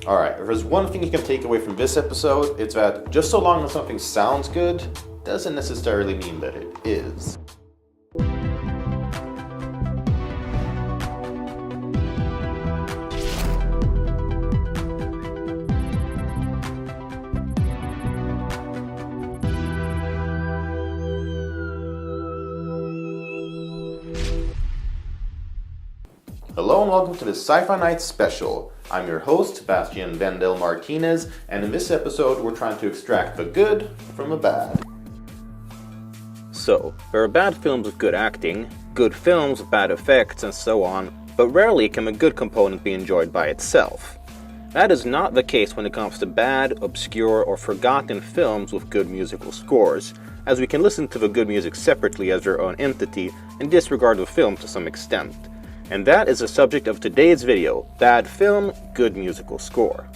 Alright, if there's one thing you can take away from this episode, it's that just so long as something sounds good, doesn't necessarily mean that it is. Hello and welcome to the Sci-Fi-Night special. I'm your host, Bastian Vendel Martinez, and in this episode we're trying to extract the good from the bad. So, there are bad films with good acting, good films with bad effects, and so on, but rarely can a good component be enjoyed by itself. That is not the case when it comes to bad, obscure, or forgotten films with good musical scores, as we can listen to the good music separately as their own entity and disregard the film to some extent. And that is the subject of today's video, bad film, good musical score.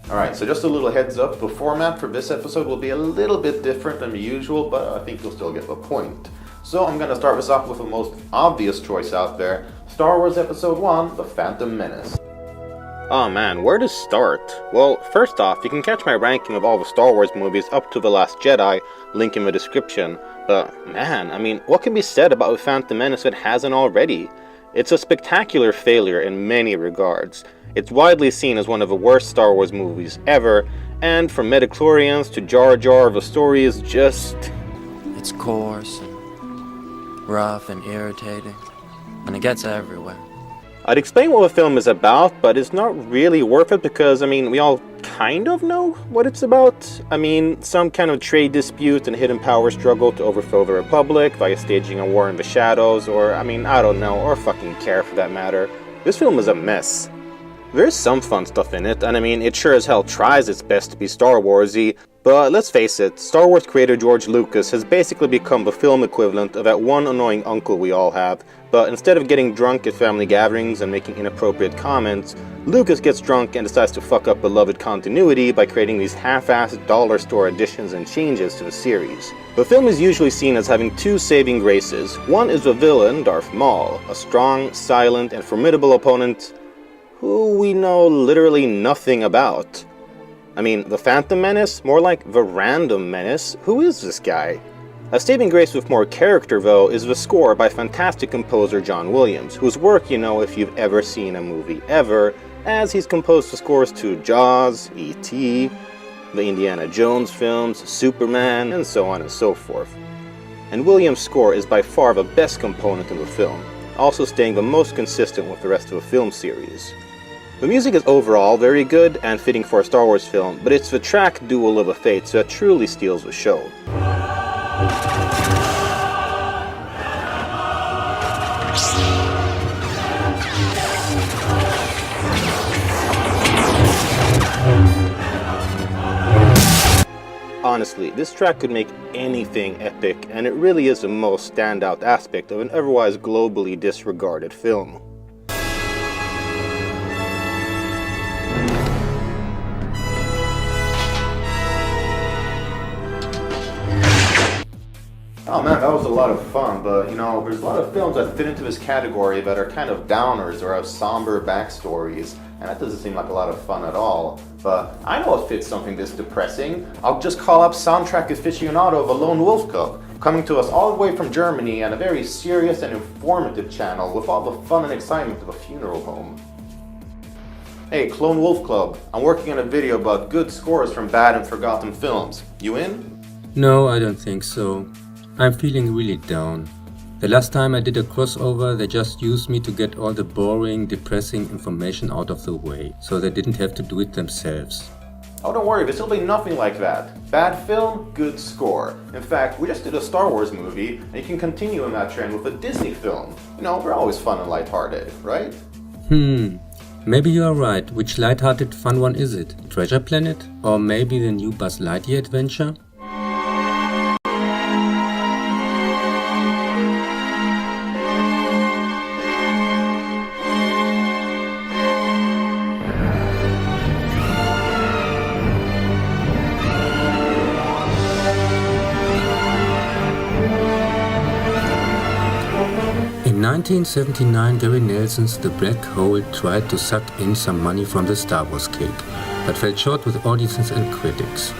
Alright, so just a little heads up, the format for this episode will be a little bit different than the usual, but I think you'll still get the point. So I'm going to start this off with the most obvious choice out there, Star Wars Episode 1, The Phantom Menace. Oh man, where to start? Well, first off, you can catch my ranking of all the Star Wars movies up to The Last Jedi, link in the description. But man, I mean, what can be said about The Phantom Menace that hasn't already? It's a spectacular failure in many regards. It's widely seen as one of the worst Star Wars movies ever, and from midichlorians to Jar Jar, the story is just... It's coarse and rough and irritating, and it gets everywhere. I'd explain what the film is about, but it's not really worth it because, we all kind of know what it's about. Some kind of trade dispute and hidden power struggle to overthrow the Republic via staging a war in the shadows, or, I don't know, or fucking care for that matter. This film is a mess. There's some fun stuff in it, and it sure as hell tries its best to be Star Wars-y, but let's face it, Star Wars creator George Lucas has basically become the film equivalent of that one annoying uncle we all have, but instead of getting drunk at family gatherings and making inappropriate comments, Lucas gets drunk and decides to fuck up beloved continuity by creating these half-assed dollar store additions and changes to the series. The film is usually seen as having two saving graces. One is the villain, Darth Maul, a strong, silent, and formidable opponent who we know literally nothing about. The Phantom Menace? More like the Random Menace? Who is this guy? A saving grace with more character, though, is the score by fantastic composer John Williams, whose work you know if you've ever seen a movie ever, as he's composed the scores to Jaws, E.T., the Indiana Jones films, Superman, and so on and so forth. And Williams' score is by far the best component in the film, also staying the most consistent with the rest of the film series. The music is overall very good and fitting for a Star Wars film, but it's the track Duel of the Fates that truly steals the show. Honestly, this track could make anything epic, and it really is the most standout aspect of an otherwise globally disregarded film. Oh man, that was a lot of fun, but there's a lot of films that fit into this category that are kind of downers or have somber backstories, and that doesn't seem like a lot of fun at all. But I know what fits something this depressing. I'll just call up soundtrack aficionado of a lone Wolf Cub, coming to us all the way from Germany and a very serious and informative channel with all the fun and excitement of a funeral home. Hey, Clone Wolf Club, I'm working on a video about good scores from bad and forgotten films. You in? No, I don't think so. I'm feeling really down. The last time I did a crossover, they just used me to get all the boring, depressing information out of the way, so they didn't have to do it themselves. Oh, don't worry, this will be nothing like that. Bad film, good score. In fact, we just did a Star Wars movie, and you can continue in that trend with a Disney film. We're always fun and lighthearted, right? Maybe you are right. Which lighthearted fun one is it? Treasure Planet? Or maybe the new Buzz Lightyear adventure? In 1979, Gary Nelson's The Black Hole tried to suck in some money from the Star Wars cake, but fell short with audiences and critics.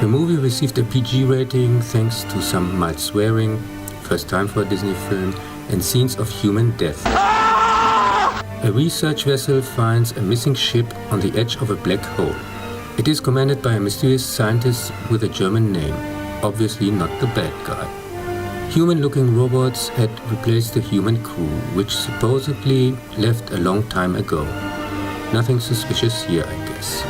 The movie received a PG rating thanks to some mild swearing, first time for a Disney film, and scenes of human death. A research vessel finds a missing ship on the edge of a black hole. It is commanded by a mysterious scientist with a German name, obviously not the bad guy. Human-looking robots had replaced the human crew, which supposedly left a long time ago. Nothing suspicious here, I guess.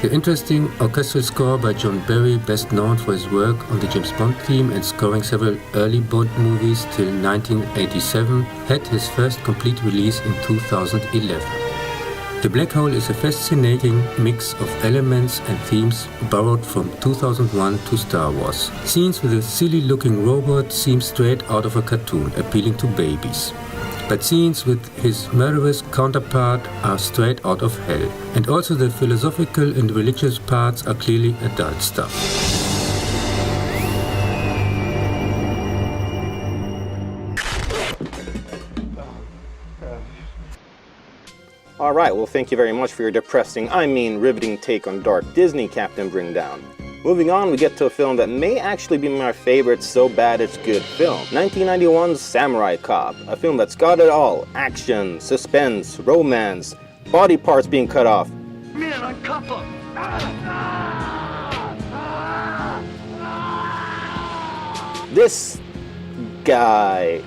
The interesting orchestral score by John Barry, best known for his work on the James Bond theme and scoring several early Bond movies till 1987, had his first complete release in 2011. The Black Hole is a fascinating mix of elements and themes borrowed from 2001 to Star Wars. Scenes with a silly-looking robot seem straight out of a cartoon, appealing to babies. But scenes with his murderous counterpart are straight out of hell. And also the philosophical and religious parts are clearly adult stuff. Alright, well thank you very much for your depressing, riveting take on Dark Disney, Captain Bringdown. Moving on, we get to a film that may actually be my favorite so bad it's good film. 1991's Samurai Cop, a film that's got it all. Action, suspense, romance, body parts being cut off. This guy.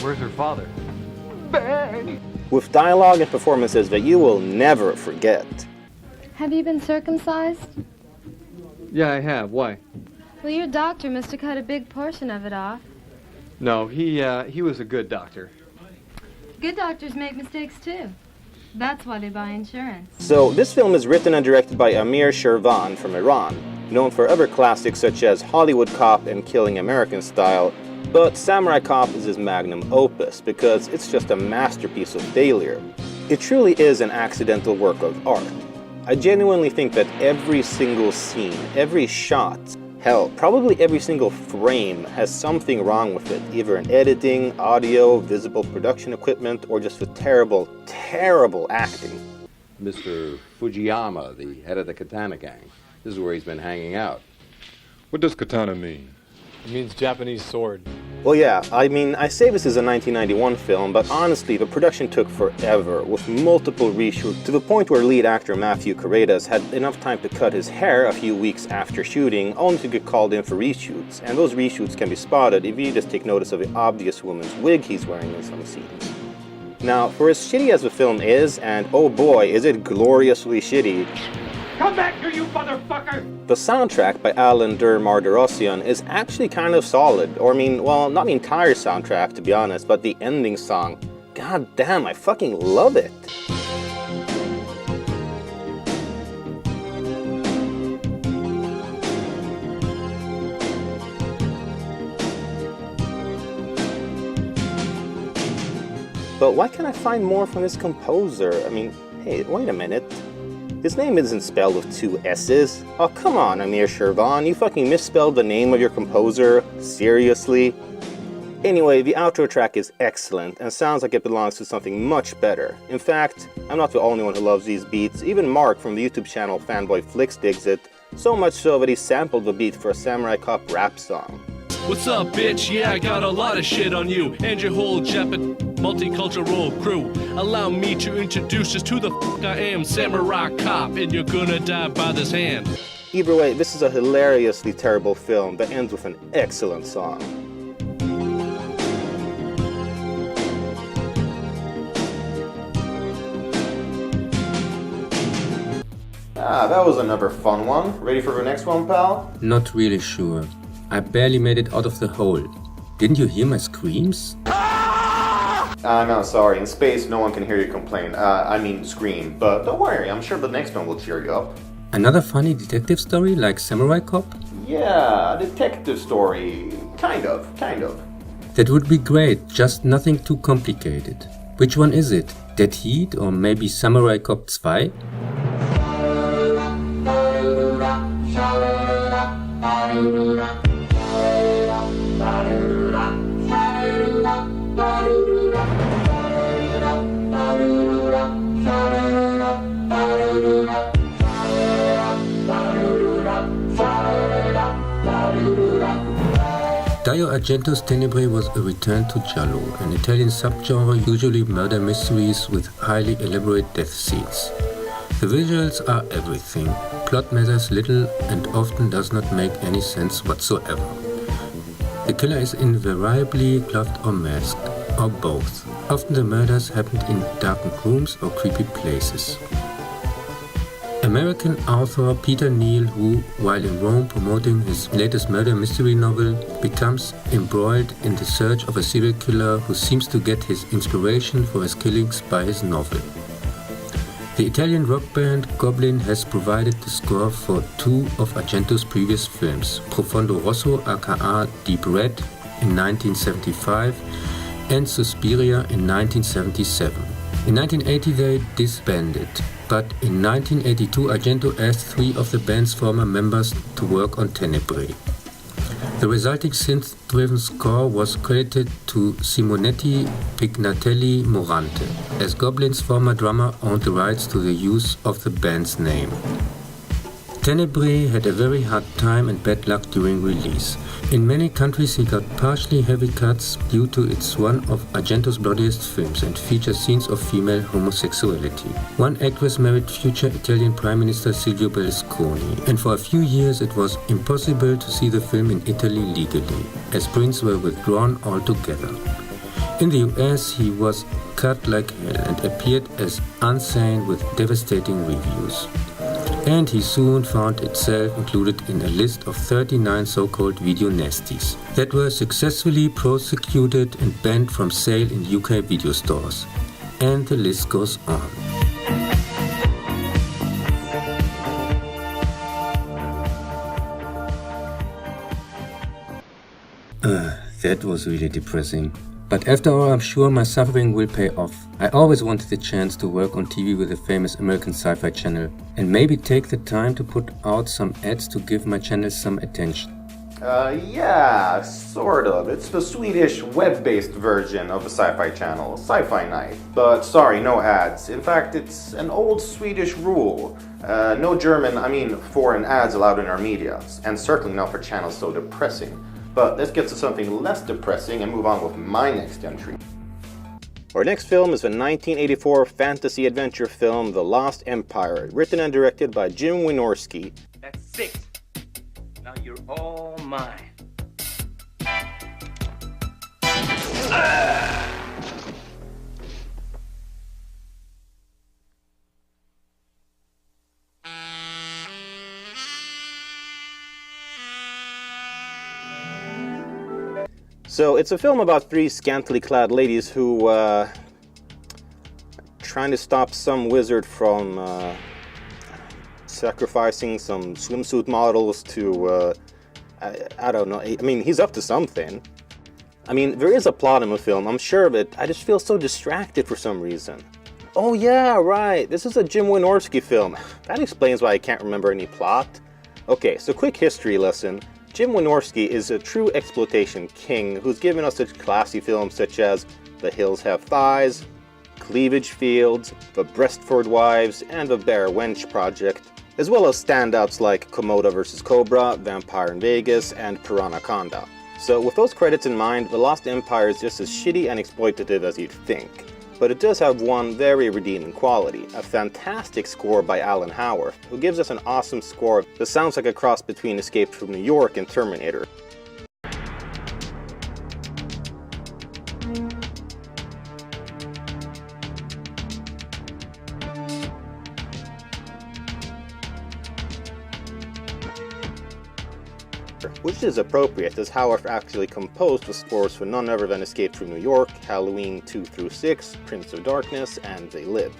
Where's her father? With dialogue and performances that you will never forget. Have you been circumcised? Yeah, I have. Why? Well, your doctor must have cut a big portion of it off. No, he was a good doctor. Good doctors make mistakes too. That's why they buy insurance. So, this film is written and directed by Amir Shervan from Iran, known for other classics such as Hollywood Cop and Killing American Style, but Samurai Cop is his magnum opus because it's just a masterpiece of failure. It truly is an accidental work of art. I genuinely think that every single scene, every shot, hell, probably every single frame has something wrong with it, either in editing, audio, visible production equipment, or just with terrible, terrible acting. Mr. Fujiyama, the head of the Katana gang. This is where he's been hanging out. What does katana mean? It means Japanese sword. Well, yeah, I say this is a 1991 film, but honestly, the production took forever, with multiple reshoots, to the point where lead actor Matthew Corredas had enough time to cut his hair a few weeks after shooting, only to get called in for reshoots, and those reshoots can be spotted if you just take notice of the obvious woman's wig he's wearing in some scenes. Now, for as shitty as the film is, and oh boy, is it gloriously shitty, come back here, you motherfucker! the soundtrack by Alan Der Marderosian is actually kind of solid. Or not the entire soundtrack to be honest, but the ending song. God damn, I fucking love it. But why can't I find more from this composer? Hey, wait a minute. His name isn't spelled with 2 S's. Oh, come on, Amir Shervan, you fucking misspelled the name of your composer? Seriously? Anyway, the outro track is excellent and sounds like it belongs to something much better. In fact, I'm not the only one who loves these beats. Even Mark from the YouTube channel Fanboy Flicks digs it, so much so that he sampled the beat for a Samurai Cop rap song. What's up, bitch? Yeah, I got a lot of shit on you and your whole Japan multicultural crew. Allow me to introduce us to the f*** I am, Samurai Cop, and you're gonna die by this hand. Either way, this is a hilariously terrible film that ends with an excellent song. That was another fun one. Ready for the next one, pal? Not really sure. I barely made it out of the hole. Didn't you hear my screams? No, sorry. In space, no one can hear you complain. Scream. But don't worry, I'm sure the next one will cheer you up. Another funny detective story like Samurai Cop? Yeah, a detective story. Kind of. That would be great, just nothing too complicated. Which one is it? Dead Heat or maybe Samurai Cop 2? Argento's Tenebrae was a return to giallo, an Italian subgenre usually murder mysteries with highly elaborate death scenes. The visuals are everything. Plot matters little and often does not make any sense whatsoever. The killer is invariably gloved or masked, or both. Often the murders happened in darkened rooms or creepy places. American author Peter Neal, who, while in Rome promoting his latest murder mystery novel, becomes embroiled in the search of a serial killer who seems to get his inspiration for his killings by his novel. The Italian rock band Goblin has provided the score for two of Argento's previous films, Profondo Rosso aka Deep Red in 1975 and Suspiria in 1977. In 1980 they disbanded, but in 1982 Argento asked three of the band's former members to work on Tenebrae. The resulting synth-driven score was credited to Simonetti Pignatelli Morante, as Goblin's former drummer owned the rights to the use of the band's name. Tenebrae had a very hard time and bad luck during release. In many countries he got partially heavy cuts due to it's one of Argento's bloodiest films and features scenes of female homosexuality. One actress married future Italian Prime Minister Silvio Berlusconi, and for a few years it was impossible to see the film in Italy legally, as prints were withdrawn altogether. In the US he was cut like hell and appeared as unsane with devastating reviews. And he soon found itself included in a list of 39 so-called video nasties that were successfully prosecuted and banned from sale in UK video stores. And the list goes on. That was really depressing. But after all, I'm sure my suffering will pay off. I always wanted the chance to work on TV with a famous American sci-fi channel and maybe take the time to put out some ads to give my channel some attention. Yeah, sort of. It's the Swedish web-based version of the sci-fi channel, Sci-Fi-Night. But sorry, no ads. In fact, it's an old Swedish rule. No foreign ads allowed in our media, and certainly not for channels so depressing. But let's get to something less depressing and move on with my next entry. Our next film is a 1984 fantasy adventure film, The Lost Empire, written and directed by Jim Wynorski. That's 6. Now you're all mine. So it's a film about three scantily clad ladies who trying to stop some wizard from sacrificing some swimsuit models to I don't know. I mean, he's up to something. I mean, there is a plot in the film, I'm sure of it. I just feel so distracted for some reason. Oh yeah, right. This is a Jim Wynorski film. That explains why I can't remember any plot. Okay, so quick history lesson. Jim Wynorski is a true exploitation king who's given us such classy films such as The Hills Have Thighs, Cleavage Fields, The Breastford Wives, and The Bear Wench Project, as well as standouts like Komodo vs. Cobra, Vampire in Vegas, and Piranaconda. So with those credits in mind, The Lost Empire is just as shitty and exploitative as you'd think. But it does have one very redeeming quality, a fantastic score by Alan Howarth, who gives us an awesome score that sounds like a cross between Escape from New York and Terminator. Which is appropriate, as Howarth actually composed the scores for none other than Escape from New York, Halloween 2-6, Prince of Darkness, and They Live.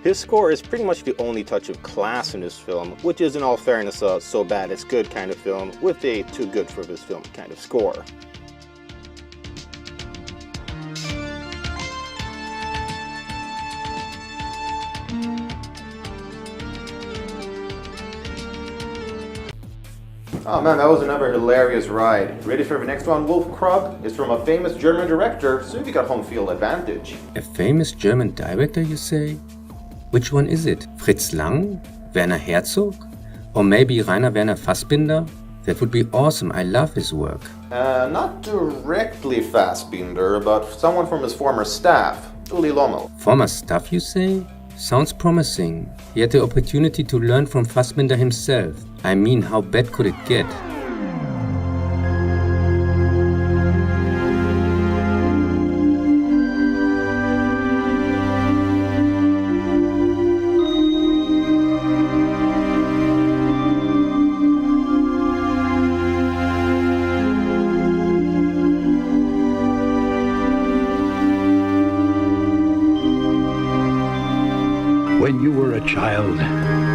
His score is pretty much the only touch of class in this film, which is in all fairness a so bad it's good kind of film, with a too good for this film kind of score. Oh man, that was another hilarious ride. Ready for the next one? Wolf Cub is from a famous German director, so we got home field advantage. A famous German director, you say? Which one is it? Fritz Lang? Werner Herzog? Or maybe Rainer Werner Fassbinder? That would be awesome. I love his work. Not directly Fassbinder, but someone from his former staff, Uli Lommel. Former staff, you say? Sounds promising. He had the opportunity to learn from Fassbinder himself. I mean, how bad could it get? When you were a child,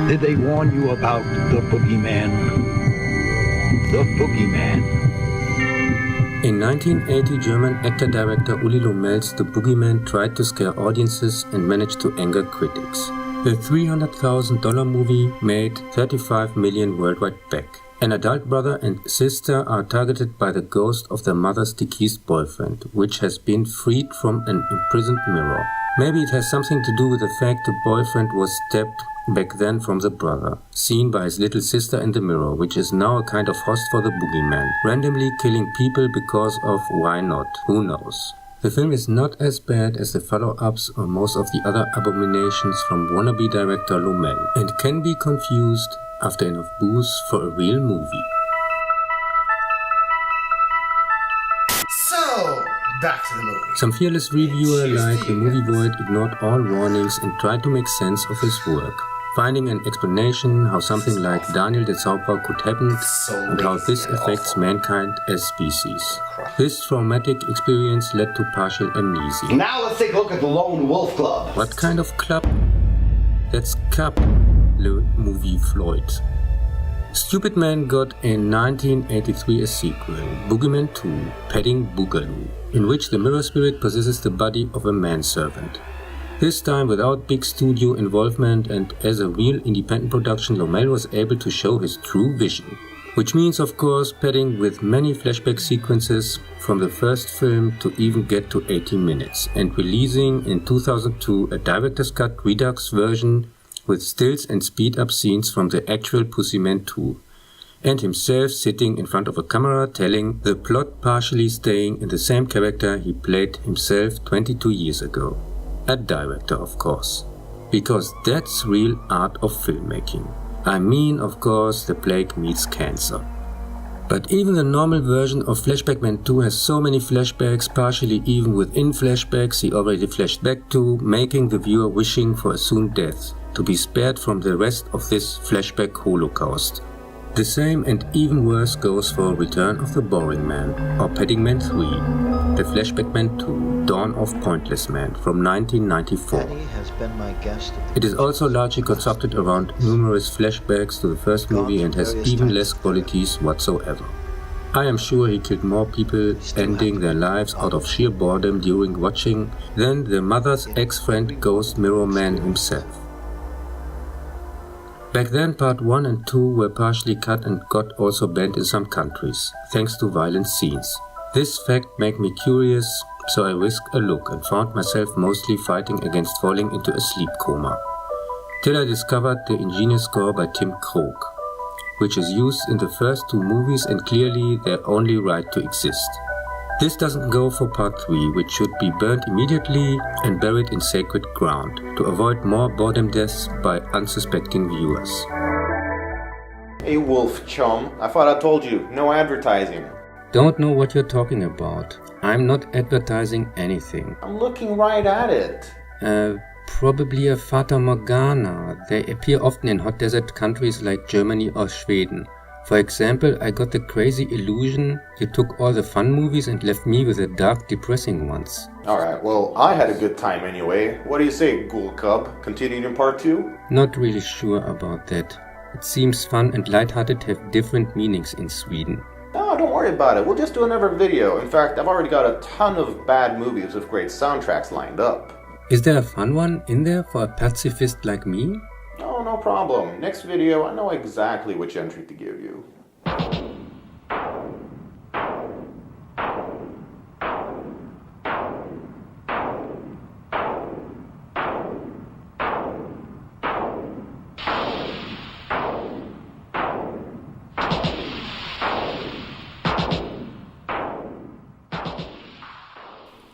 did they warn you about the boogeyman? The boogeyman. In 1980, German actor-director Uli Lommel's The Boogeyman tried to scare audiences and managed to anger critics. The $300,000 movie made $35 million worldwide back. An adult brother and sister are targeted by the ghost of their mother's deceased boyfriend, which has been freed from an imprisoned mirror. Maybe it has something to do with the fact the boyfriend was stabbed back then from the brother, seen by his little sister in the mirror, which is now a kind of host for the boogeyman, randomly killing people because of why not, who knows. The film is not as bad as the follow-ups or most of the other abominations from wannabe director Lommel, and can be confused, after enough booze, for a real movie. So, back to the movie. Some fearless reviewer like The Movie Void ignored all warnings and tried to make sense of his work, finding an explanation how something like Daniel the Zauberer could happen and how this affects mankind as species. This traumatic experience led to partial amnesia. Now let's take a look at the lone Wolf Club. What kind of club? That's Cub, Le Movie Floyd. Stupid Man got in 1983 a sequel, Boogeyman 2, Petting Boogaloo, in which the mirror spirit possesses the body of a manservant. This time without big studio involvement, and as a real independent production, Lommel was able to show his true vision. Which means, of course, padding with many flashback sequences from the first film to even get to 80 minutes, and releasing in 2002 a director's cut redux version with stills and speed-up scenes from the actual Pussyman 2, and himself sitting in front of a camera telling the plot, partially staying in the same character he played himself 22 years ago. A director, of course. Because that's real art of filmmaking. I mean, of course, the plague meets cancer. But even the normal version of Flashback Man 2 has so many flashbacks, partially even within flashbacks he already flashed back to, making the viewer wishing for a soon death, to be spared from the rest of this flashback holocaust. The same and even worse goes for Return of the Boring Man, or Petting Man 3, The Flashback Man 2, Dawn of Pointless Man from 1994. Has been my guest. It is also largely constructed around numerous flashbacks to the first movie and has even less qualities whatsoever. I am sure he killed more people, ending their lives out of sheer boredom during watching, than the mother's ex-friend Ghost Mirror Man himself. Back then, part 1 and 2 were partially cut and got also banned in some countries, thanks to violent scenes. This fact made me curious, so I risked a look and found myself mostly fighting against falling into a sleep coma. Till I discovered the ingenious score by Tim Krog, which is used in the first 2 movies and clearly their only right to exist. This doesn't go for part 3, which should be burnt immediately and buried in sacred ground, to avoid more boredom deaths by unsuspecting viewers. Hey Wolf chum, I thought I told you, no advertising. Don't know what you're talking about. I'm not advertising anything. I'm looking right at it. Probably a Fata Morgana. They appear often in hot desert countries like Germany or Sweden. For example, I got the crazy illusion you took all the fun movies and left me with the dark, depressing ones. Alright, well, I had a good time anyway. What do you say, Wolf Cub? Continued in part 2? Not really sure about that. It seems fun and lighthearted have different meanings in Sweden. No, don't worry about it. We'll just do another video. In fact, I've already got a ton of bad movies with great soundtracks lined up. Is there a fun one in there for a pacifist like me? Oh, no problem. Next video, I know exactly which entry to give you.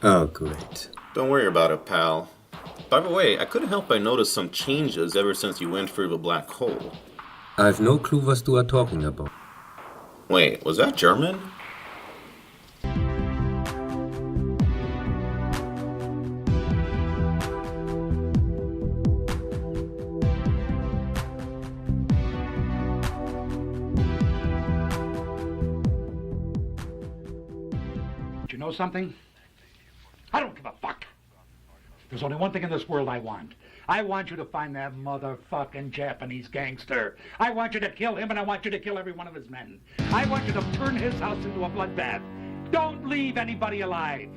Oh, great. Don't worry about it, pal. By the way, I couldn't help but notice some changes ever since you went through the black hole. I've no clue what you are talking about. Wait, was that German? You know something? I don't give a fuck. There's only one thing in this world I want. I want you to find that motherfucking Japanese gangster. I want you to kill him, and I want you to kill every one of his men. I want you to turn his house into a bloodbath. Don't leave anybody alive.